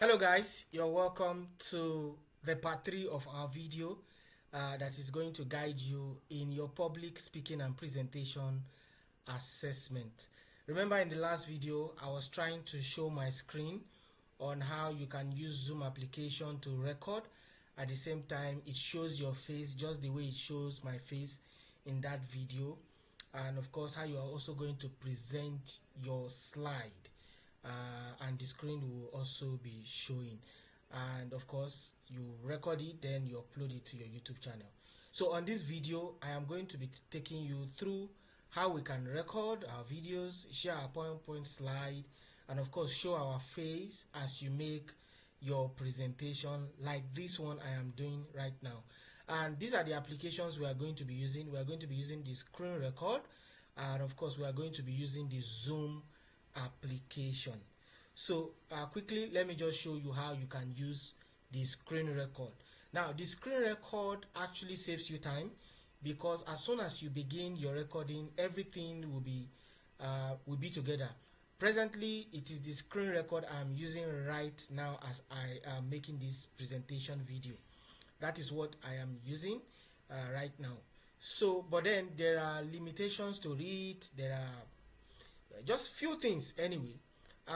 Hello guys, you're welcome to the part 3 of our video that is going to guide you in your public speaking and presentation assessment. Remember, in the last video I was trying to show my screen on how you can use Zoom application to record. At the same time, it shows your face just the way it shows my face in that video, and of course how you are also going to present your slide, and the screen will also be showing, and of course you record it, then you upload it to your YouTube channel. So on this video I am going to be taking you through how we can record our videos, share our PowerPoint slide, and of course show our face as you make your presentation like this one I am doing right now. And these are the applications we are going to be using. We are going to be using the screen record, and of course we are going to be using the Zoom application. So quickly, let me just show you how you can use the screen record. Now the screen record actually saves you time, because as soon as you begin your recording, everything will be together. Presently it is the screen record I'm using right now as I am making this presentation video. That is what I am using right now. So but then there are limitations to it. There are just few things anyway.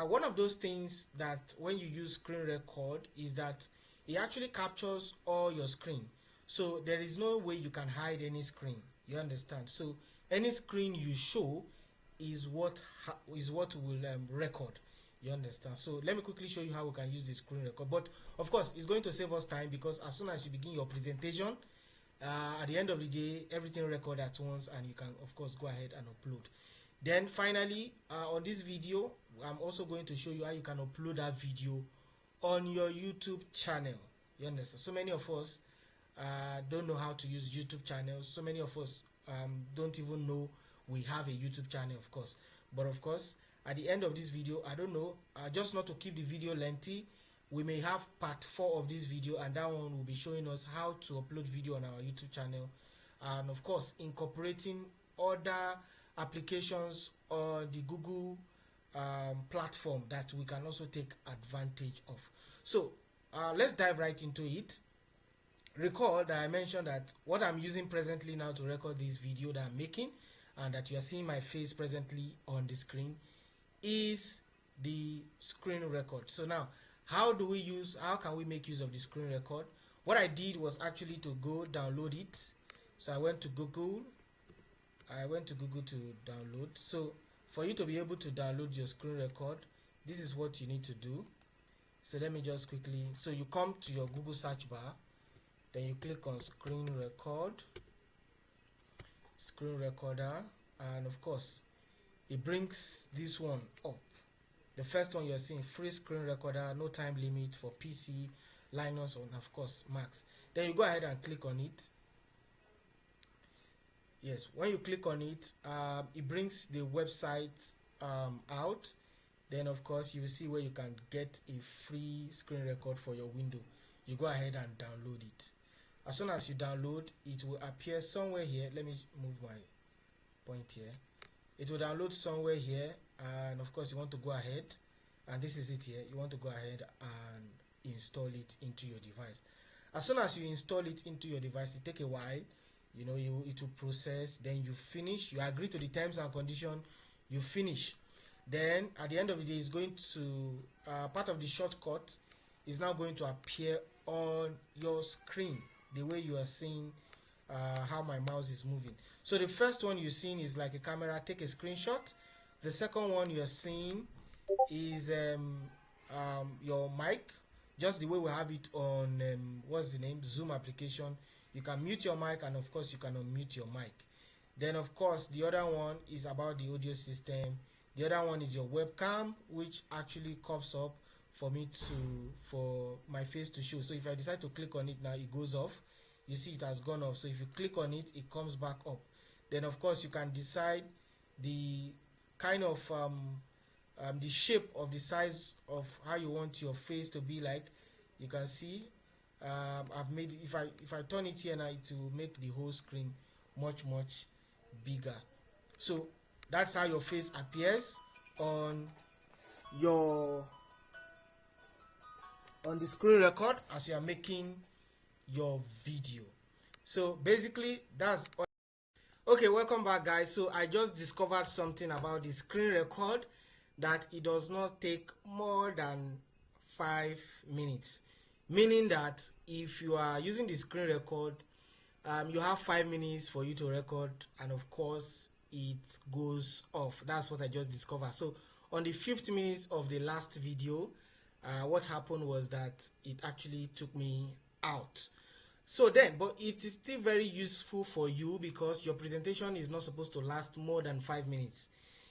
One of those things that when you use screen record is that it actually captures all your screen, so there is no way you can hide any screen, you understand? So any screen you show is what will record, you understand? So let me quickly show you how we can use the screen record. But of course it's going to save us time, because as soon as you begin your presentation, at the end of the day everything record at once, and you can of course go ahead and upload. Then finally, on this video I'm also going to show you how you can upload that video on your YouTube channel, you understand? So many of us don't know how to use YouTube channels. So many of us don't even know we have a YouTube channel, of course. But of course, at the end of this video, I don't know, just not to keep the video lengthy, we may have part 4 of this video, and that one will be showing us how to upload video on our YouTube channel, and of course incorporating other applications on the Google platform that we can also take advantage of. So let's dive right into it. Recall that I mentioned that what I'm using presently now to record this video that I'm making, and that you are seeing my face presently on the screen, is the screen record. So now how can we make use of the screen record? What I did was actually to go download it. So I went to Google to download. So for you to be able to download your screen record, this is what you need to do. So let me just quickly, so you come to your Google search bar, then you click on screen recorder, and of course it brings this one up. The first one you're seeing, free screen recorder, no time limit for PC, Linux, and of course Macs. Then you go ahead and click on it. Yes, when you click on it, it brings the website out. Then of course you will see where you can get a free screen record for your window. You go ahead and download it. As soon as you download, it will appear somewhere here. Let me move my point here. It will download somewhere here, and of course you want to go ahead, and this is it here. You want to go ahead and install it into your device. As soon as you install it into your device, it take a while, it will process. Then you finish, you agree to the terms and condition, you finish. Then at the end of the day, it's going to part of the shortcut is now going to appear on your screen, the way you are seeing how my mouse is moving. So the first one you're seeing is like a camera, take a screenshot. The second one you're seeing is your mic, just the way we have it on what's the name, Zoom application. You can mute your mic, and of course you can unmute your mic. Then of course the other one is about the audio system. The other one is your webcam, which actually comes up for my face to show. So if I decide to click on it now, it goes off. You see it has gone off. So if you click on it, it comes back up. Then of course you can decide the kind of the shape of the size of how you want your face to be like. You can see I've made it, if I turn it here now, it will make the whole screen much bigger. So that's how your face appears on your on the screen record as you are making your video. So basically that's all. Okay, welcome back guys. So I just discovered something about the screen record, that it does not take more than 5 minutes, meaning that if you are using the screen record, you have 5 minutes for you to record, and of course it goes off. That's what I just discovered. So on the 5th minute of the last video, what happened was that it actually took me out. So then, but it is still very useful for you because your presentation is not supposed to last more than 5 minutes.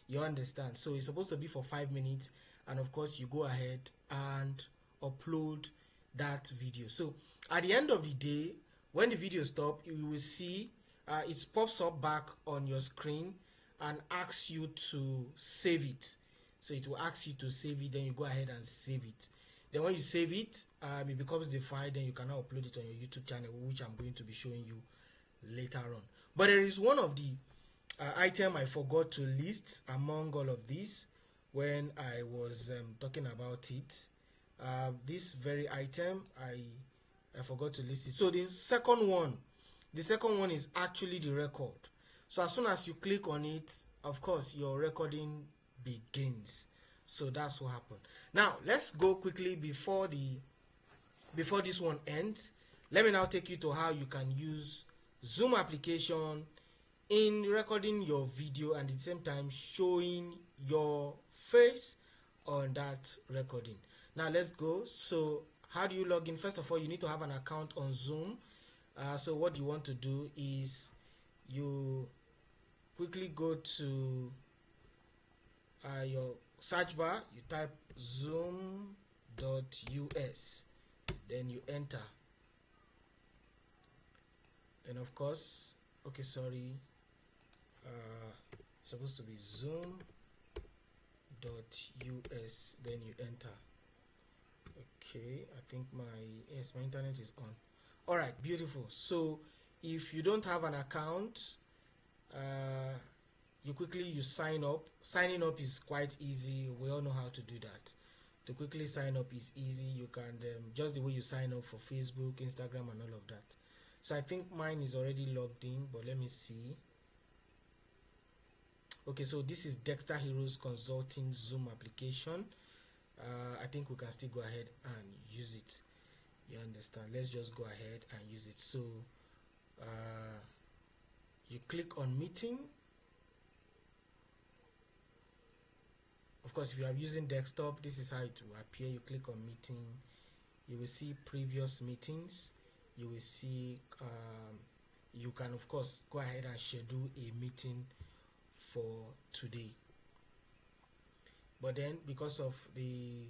You understand? So it's supposed to be for 5 minutes, and of course you go ahead and upload that video. So at the end of the day, when the video stops, you will see it pops up back on your screen and asks you to save it. So it will ask you to save it, then you go ahead and save it. Then when you save it, it becomes the file, then you can now upload it on your YouTube channel, which I'm going to be showing you later on. But there is one of the item I forgot to list among all of these when I was talking about it. This very item, I forgot to list it. So the second one is actually the record. So as soon as you click on it, of course your recording begins. So that's what happened. Now let's go quickly before this one ends. Let me now take you to how you can use Zoom application in recording your video and at the same time showing your face on that recording. Now let's go. So how do you log in? First of all, you need to have an account on Zoom. So what you want to do is you quickly go to your search bar, you type zoom.us, then you enter. Then of course, okay, sorry, it's supposed to be zoom.us, then you enter. Okay, I think my internet is on. All right, beautiful. So if you don't have an account, you sign up. Signing up is quite easy. We all know how to do that. To quickly sign up is easy. You can just the way you sign up for Facebook, Instagram, and all of that. So I think mine is already logged in, but let me see. Okay, so this is Dexter Heroes Consulting Zoom application. I think we can still go ahead and use it. You understand? Let's just go ahead and use it. So you click on meeting. Of course, if you are using desktop, this is how it will appear. You click on meeting, you will see previous meetings. You will see you can of course go ahead and schedule a meeting for today. But then because of the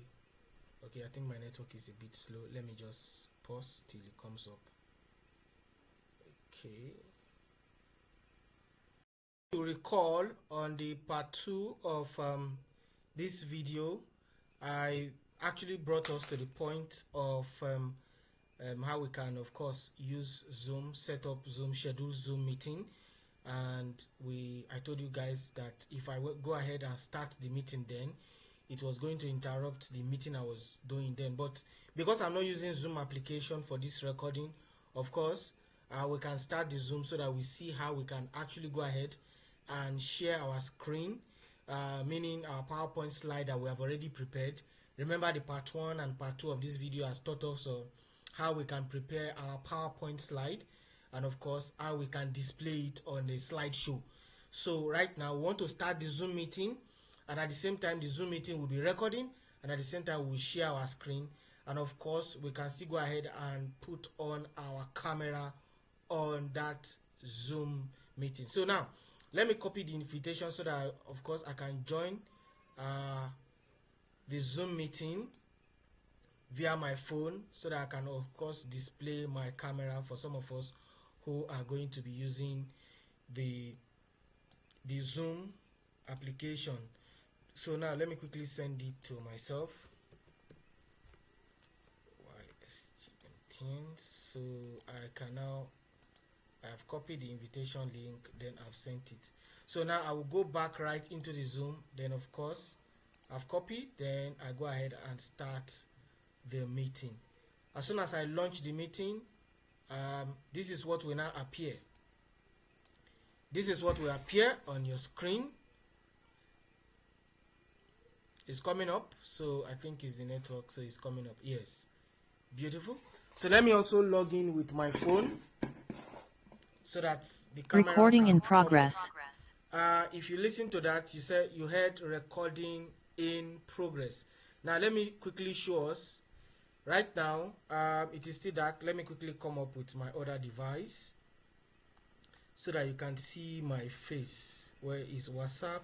I think my network is a bit slow. Let me just pause till it comes up. Okay. To recall, on the part 2 of this video, I actually brought us to the point of how we can of course use Zoom, set up Zoom, schedule Zoom meeting, and I told you guys that if I go ahead and start the meeting, then it was going to interrupt the meeting I was doing then. But because I'm not using Zoom application for this recording, of course we can start the Zoom so that we see how we can actually go ahead and share our screen, meaning our PowerPoint slide that we have already prepared. Remember, the part 1 and part 2 of this video has taught us how we can prepare our PowerPoint slide, and of course how we can display it on a slideshow. So right now we want to start the Zoom meeting, and at the same time the Zoom meeting will be recording, and at the same time we'll share our screen, and of course we can still go ahead and put on our camera on that Zoom meeting. So now let me copy the invitation so that of course I can join the Zoom meeting via my phone, so that I can of course display my camera for some of us who are going to be using the Zoom application. So now let me quickly send it to myself. So I can now, I've copied the invitation link, then I've sent it. So now I will go back right into the Zoom. Then of course I've copied, then I go ahead and start the meeting. As soon as I launch the meeting, this is what will now appear. This is what will appear on your screen. It's coming up, so I think it's the network, so it's coming up. Yes, beautiful. So let me also log in with my phone so that the camera recording in progress. If you listen to that, you said you heard recording in progress. Now let me quickly show us. Right now, it is still dark. Let me quickly come up with my other device so that you can see my face. Where is WhatsApp?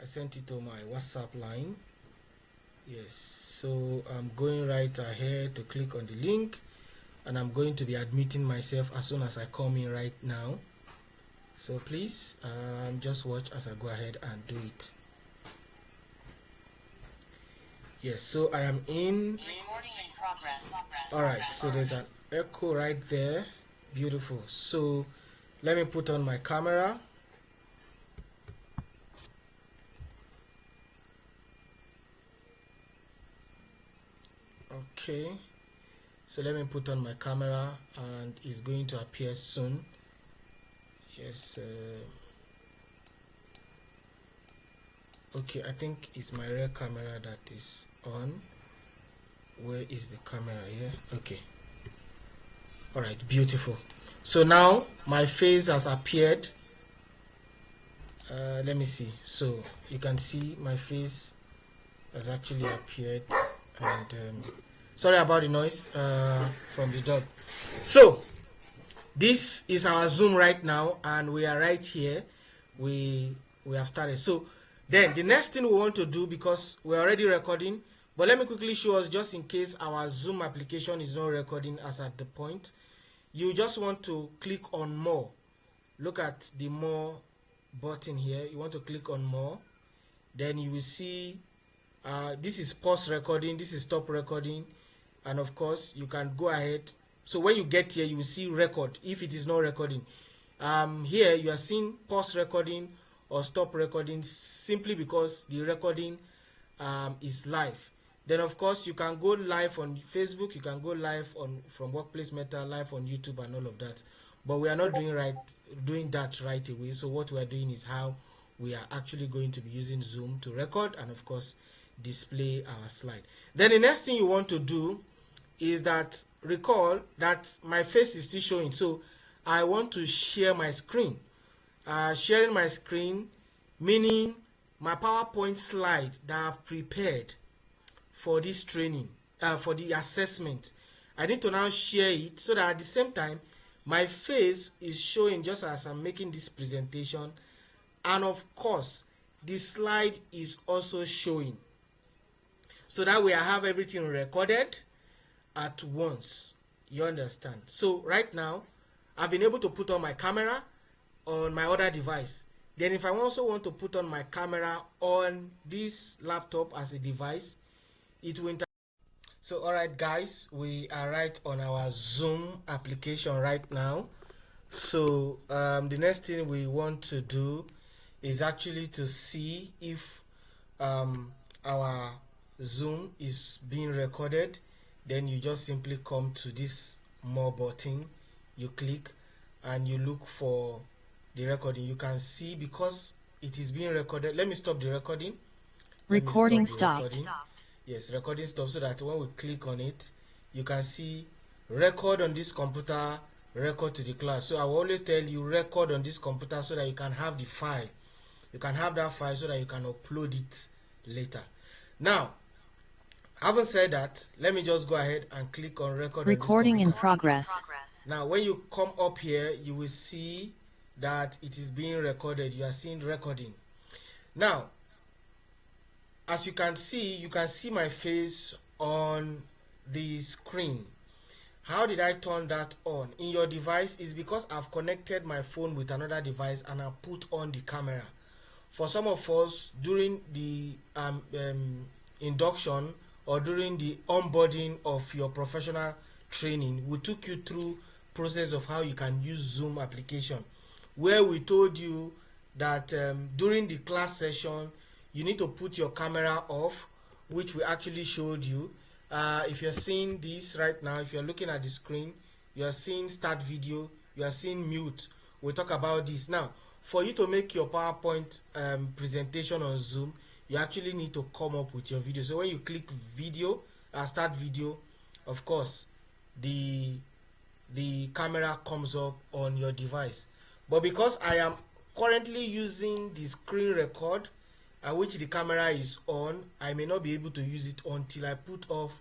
I sent it to my WhatsApp line. Yes, so I'm going right ahead to click on the link, and I'm going to be admitting myself as soon as I come in right now. So please just watch as I go ahead and do it. Yes, so I am in. Alright, so there's an echo right there. Beautiful. So let me put on my camera. Okay, so let me put on my camera, and it's going to appear soon. Yes. Okay, I think it's my rear camera that is on. Where is the camera here? Okay. All right, beautiful. So now my face has appeared. Let me see. So you can see my face has actually appeared, and sorry about the noise from the dog. So this is our Zoom right now, and we are right here. We have started. So then the next thing we want to do, because we're already recording, but let me quickly show us, just in case our Zoom application is not recording as at the point. You just want to click on more. Look at the more button here. You want to click on more. Then you will see this is pause recording, this is stop recording, and of course you can go ahead. So when you get here, you will see record if it is not recording. Here you are seeing pause recording or stop recording, simply because the recording is live. Then of course you can go live on Facebook, you can go live on from Workplace Meta, live on YouTube and all of that. But we are not doing that right away. So what we are doing is how we are actually going to be using Zoom to record and of course display our slide. Then the next thing you want to do is that recall that my face is still showing. So I want to share my screen. Sharing my screen, meaning my PowerPoint slide that I've prepared for this training, for the assessment. I need to now share it so that at the same time my face is showing just as I'm making this presentation, and of course the slide is also showing, so that way I have everything recorded at once. You understand? So right now I've been able to put on my camera on my other device. Then if I also want to put on my camera on this laptop as a device, it will so alright guys, we are right on our Zoom application right now. So the next thing we want to do is actually to see if our Zoom is being recorded. Then you just simply come to this more button, you click and you look for the recording. You can see because it is being recorded. Let me stop the recording. Recording stopped. Yes, recording stopped, so that when we click on it, you can see record on this computer, record to the cloud. So I will always tell you record on this computer so that you can have the file. You can have that file so that you can upload it later. Now, having said that, let me just go ahead and click on record. Recording in progress. Now, when you come up here, you will see that it is being recorded. You are seeing recording. Now, as you can see my face on the screen. How did I turn that on? In your device is because I've connected my phone with another device and I put on the camera. For some of us, during the induction or during the onboarding of your professional training, we took you through process of how you can use Zoom application, where we told you that during the class session you need to put your camera off, which we actually showed you, If you're seeing this right now, if you're looking at the screen, you are seeing start video, you are seeing mute. We'll talk about this now. For you to make your PowerPoint presentation on Zoom, you actually need to come up with your video. So when you click video, start video, of course the camera comes up on your device. But because I am currently using the screen record which the camera is on, I may not be able to use it until I put off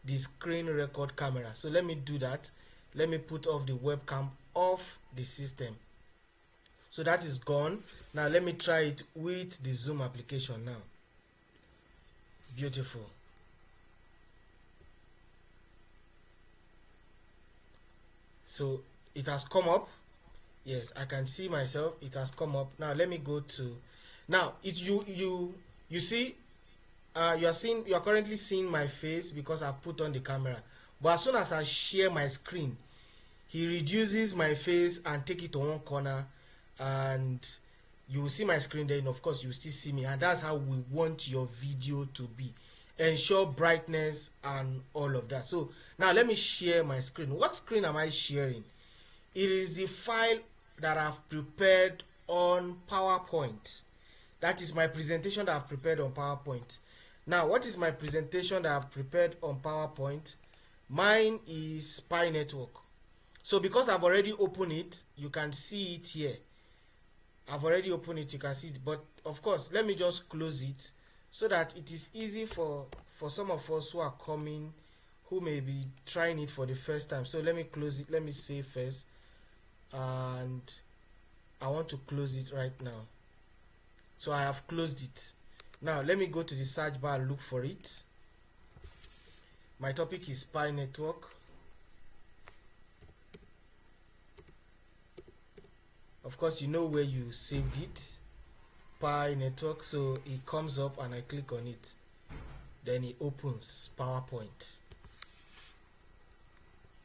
the screen record camera. So let me do that. Let me put off the webcam off the system. So that is gone. Now let me try it with the Zoom application now. Beautiful. So it has come up. Yes, I can see myself. It has come up. Now let me go to, now it you see you are currently seeing my face because I've put on the camera. But as soon as I share my screen, he reduces my face and take it to one corner, and you will see my screen there, and of course you will still see me. And that's how we want your video to be. Ensure brightness and all of that. So now let me share my screen. What screen am I sharing? It is the file that I've prepared on PowerPoint. That is my presentation that I've prepared on PowerPoint. Now, what is my presentation that I've prepared on PowerPoint? Mine is Pi Network. So because I've already opened it, you can see it here. I've already opened it, you can see it. But of course, let me just close it so that it is easy for some of us who are coming, who may be trying it for the first time. So let me close it. Let me save first. And I want to close it right now. So I have closed it. Now let me go to the search bar and look for it. My topic is Pi Network. Of course, you know where you saved it, Pi Network. So it comes up and I click on it. Then it opens PowerPoint.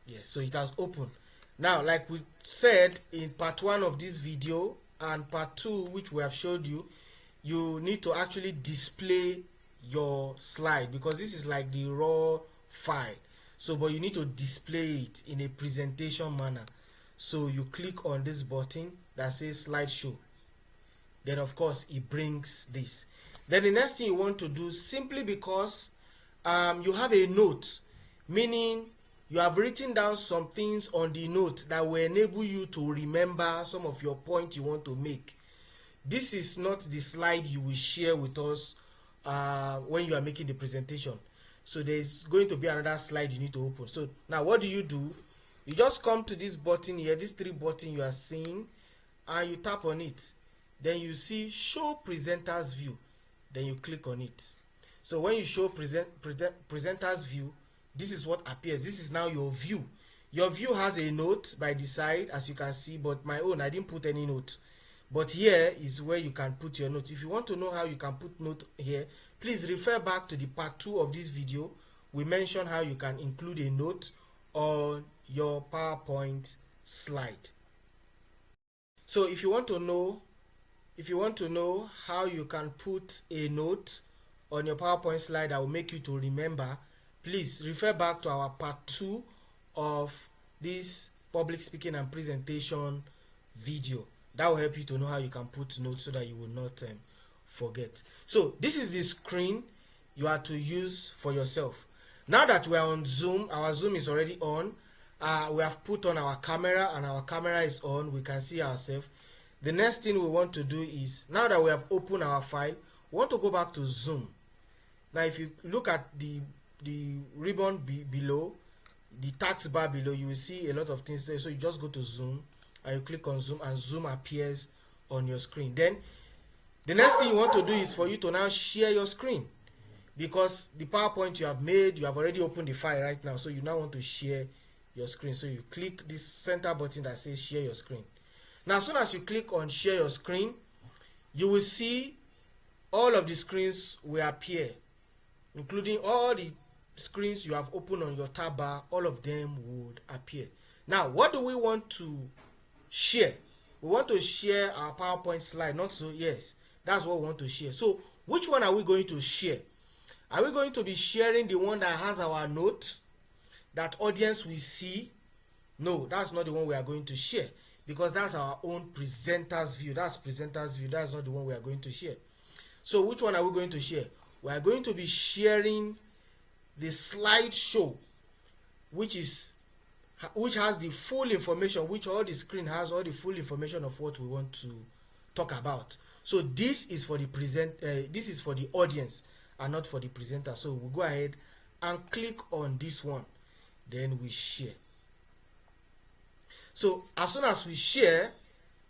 Yes, so it has opened. Now, like we said in part 1 of this video and part 2, which we have showed you, you need to actually display your slide because this is like the raw file. So, but you need to display it in a presentation manner. So you click on this button that says slideshow. Then of course it brings this. Then the next thing you want to do, simply because you have a note, meaning you have written down some things on the note that will enable you to remember some of your points you want to make. This is not the slide you will share with us when you are making the presentation. So there's going to be another slide you need to open. So now what do? You just come to this button here, these 3 buttons you are seeing, and you tap on it. Then you see show presenters view. Then you click on it. So when you show presenters view, this is what appears. This is now your view. Your view has a note by the side, as you can see, but my own, I didn't put any note. But here is where you can put your notes. If you want to know how you can put note here, please refer back to the part 2 of this video. We mentioned how you can include a note on your PowerPoint slide. So if you want to know how you can put a note on your PowerPoint slide that will make you to remember, please refer back to our part 2 of this public speaking and presentation video. That will help you to know how you can put notes so that you will not forget. So this is the screen you are to use for yourself. Now that we are on Zoom, our Zoom is already on. We have put on our camera and our camera is on. We can see ourselves. The next thing we want to do is, now that we have opened our file, we want to go back to Zoom. Now if you look at the ribbon below, the task bar below, you will see a lot of things there. So you just go to Zoom and you click on Zoom and Zoom appears on your screen. Then the next thing you want to do is for you to now share your screen, because the PowerPoint you have made, you have already opened the file right now, so you now want to share your screen. So you click this center button that says share your screen. Now as soon as you click on share your screen, you will see all of the screens will appear, including all the screens you have opened on your tab bar. All of them would appear. Now what do we want to share? We want to share our PowerPoint slide, not so? Yes, that's what we want to share. So which one are we going to share? Are we going to be sharing the one that has our note that audience will see? No, that's not the one we are going to share, because that's our own presenter's view. That's presenter's view. That's not the one we are going to share. So which one are we going to share? We are going to be sharing the slideshow, which has the full information, which all the screen has all the full information of what we want to talk about. So this is for the this is for the audience and not for the presenter. So we'll go ahead and click on this one, then we share. So as soon as we share,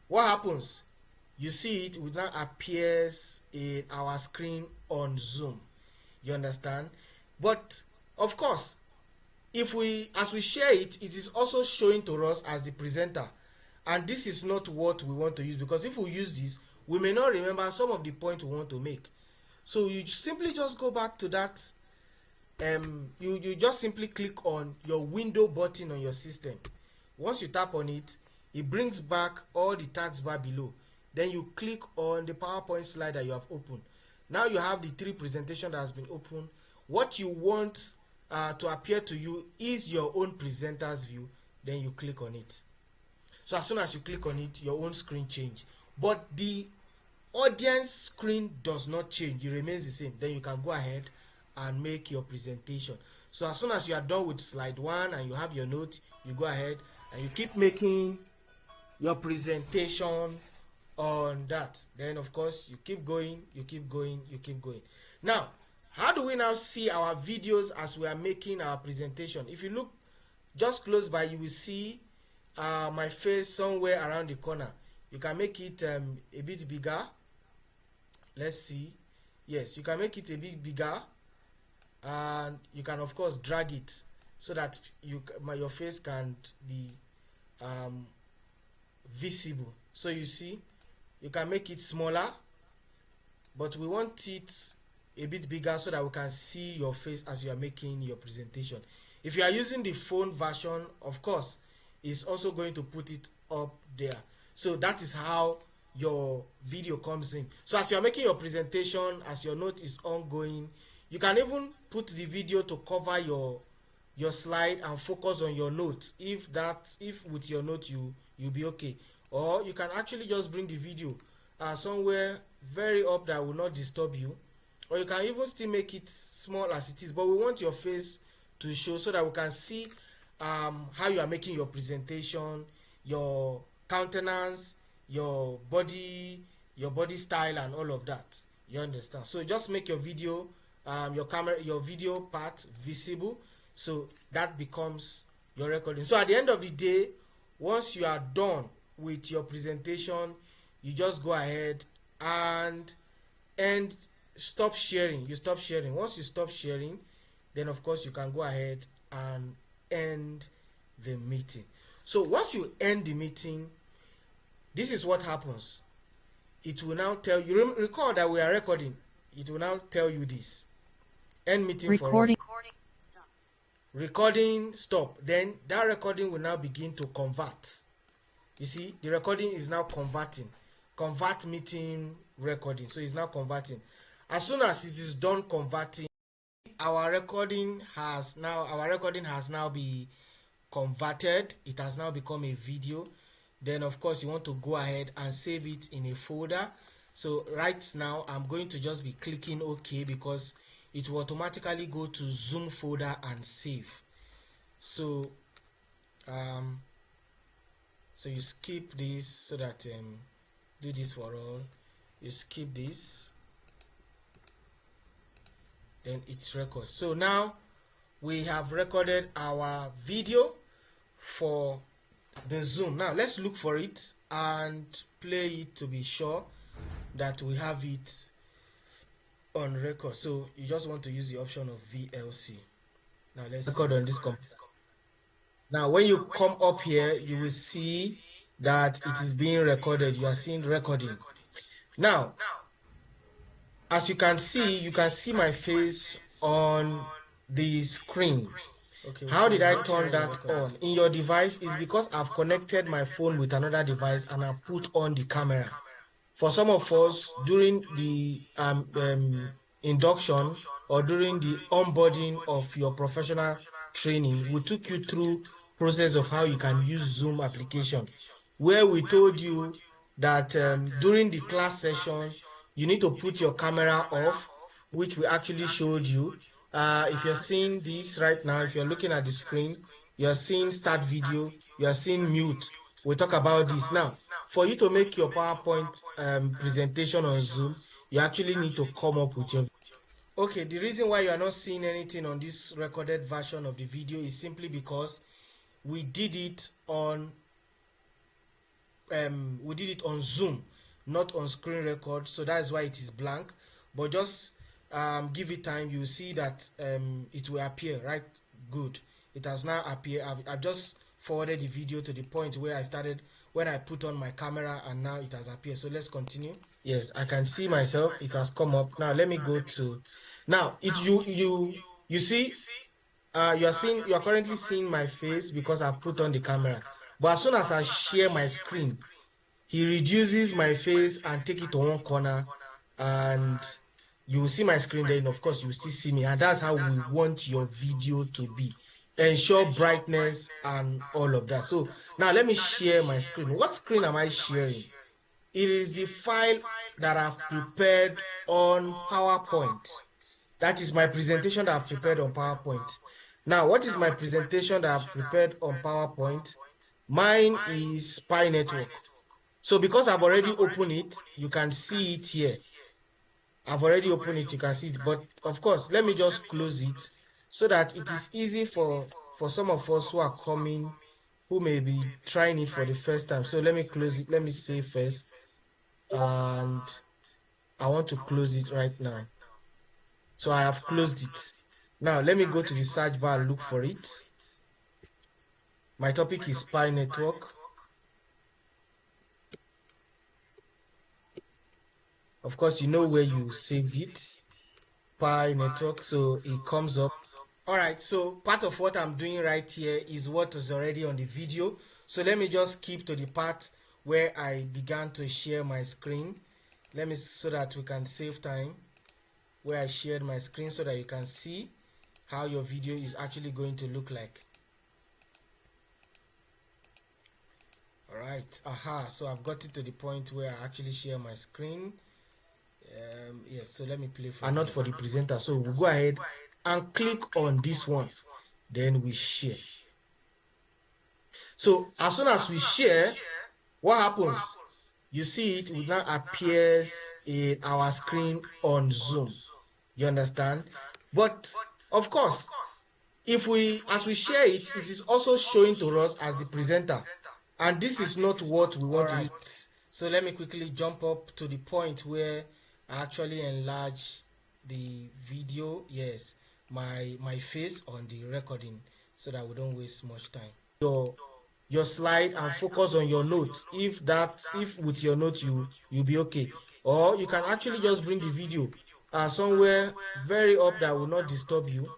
what happens? You see it now appears in our screen on Zoom. You understand? But of course, as we share it, it is also showing to us as the presenter, and this is not what we want to use, because if we use this, we may not remember some of the points we want to make. So you simply just go back to that. You just simply click on your window button on your system. Once you tap on it, it brings back all the taskbar below. Then you click on the PowerPoint slide that you have opened. Now you have the 3 presentation that has been opened. What you want to appear to you is your own presenter's view. Then you click on it. So as soon as you click on it, your own screen change. But the audience screen does not change. It remains the same. Then you can go ahead and make your presentation. So as soon as you are done with slide 1 and you have your note, you go ahead and you keep making your presentation on that. Then of course you keep going, you keep going, you keep going. Now, how do we now see our videos as we are making our presentation? If you look just close by, you will see my face somewhere around the corner. You can make it a bit bigger. Let's see. Yes, you can make it a bit bigger, and you can of course drag it so that your face can be visible. So you see, you can make it smaller, but we want it a bit bigger so that we can see your face as you are making your presentation. If you are using the phone version, of course, it's also going to put it up there. So that is how your video comes in. So as you are making your presentation, as your note is ongoing, you can even put the video to cover your slide and focus on your note. If with your note you'll be okay. Or you can actually just bring the video somewhere very up that will not disturb you. Or you can even still make it small as it is, but we want your face to show so that we can see how you are making your presentation, your countenance, your body style, and all of that. You understand? So just make your video, your video part visible, so that becomes your recording. So at the end of the day, once you are done with your presentation, you just go ahead and stop sharing. You stop sharing. Once you stop sharing, then of course you can go ahead and end the meeting. So once you end the meeting, this is what happens. It will now tell you, recall that we are recording. It will now tell you this. End meeting Recording. Recording stop. Then that recording will now begin to convert. You see, the recording is now converting. Convert meeting recording. So it's now converting. As soon as it is done converting, our recording has now been converted. It has now become a video. Then of course you want to go ahead and save it in a folder. So right now I'm going to just be clicking OK, because it will automatically go to Zoom folder and save. So so you skip this so that do this for all. You skip this, then it's record. So now we have recorded our video for the Zoom. Now let's look for it and play it to be sure that we have it on record. So you just want to use the option of VLC. Now let's record on this computer. Now when you come up here, you will see that it is being recorded. You are seeing recording. Now as you can see my face on the screen. Okay, how did I turn that on? In your device is because I've connected my phone with another device and I've put on the camera. For some of us, during the induction or during the onboarding of your professional training, we took you through process of how you can use Zoom application, where we told you that during the class session, you need to put your camera off, which we actually showed you. If you're seeing this right now, if you're looking at the screen, you're seeing start video, you're seeing mute. We'll talk about this now. For you to make your PowerPoint presentation on Zoom, you actually need to come up with your... Okay, the reason why you are not seeing anything on this recorded version of the video is simply because we did it on Zoom, not on screen record, so that's why it is blank. But just give it time, you see that it will appear, right? Good, it has now appeared. I've just forwarded the video to the point where I started when I put on my camera, and now it has appeared. So let's continue. Yes, I can see myself, it has come up. Now let me go to, now it's you see, you are currently seeing my face because I put on the camera. But as soon as I share my screen, he reduces my face and take it to one corner, and you will see my screen. Then of course you will still see me, and that's how we want your video to be. Ensure brightness and all of that. So now let me share my screen. What screen am I sharing? It is the file that I've prepared on PowerPoint. That is my presentation that I've prepared on PowerPoint. Now, what is my presentation that I've prepared on PowerPoint? Mine is Pi Network. So because I've already opened it, you can see it here. I've already opened it, you can see it. But of course, let me just close it so that it is easy for some of us who are coming, who may be trying it for the first time. So let me close it. Let me save first. And I want to close it right now. So I have closed it. Now let me go to the search bar and look for it. My topic is Pi Network. Of course, you know where you saved it, Pi Network, so it comes up. All right, so part of what I'm doing right here is what is already on the video. So let me just keep to the part where I began to share my screen. Let me, so that we can save time, where I shared my screen so that you can see how your video is actually going to look like. All right, so I've got it to the point where I actually share my screen. Yes, so let me play for, and not for the presenter. So we'll go ahead and click on this one, then we share. So as soon as we share, what happens? You see it will now appears in our screen on Zoom. You understand? But of course, if as we share it, it is also showing to us as the presenter, and this is not what we want to use. So let me quickly jump up to the point where I actually enlarge the video. Yes, my face on the recording, so that we don't waste much time. Your slide and focus on your notes. If with your notes you'll be okay, or you can actually just bring the video somewhere very up that will not disturb you,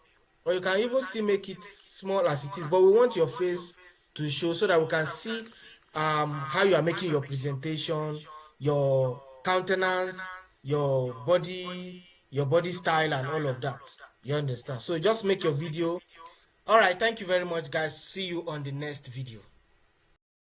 or you can even still make it small as it is, but we want your face to show so that we can see how you are making your presentation, your countenance, your body style, and all of that. You understand? So just make your video. All right, thank you very much, guys. See you on the next video.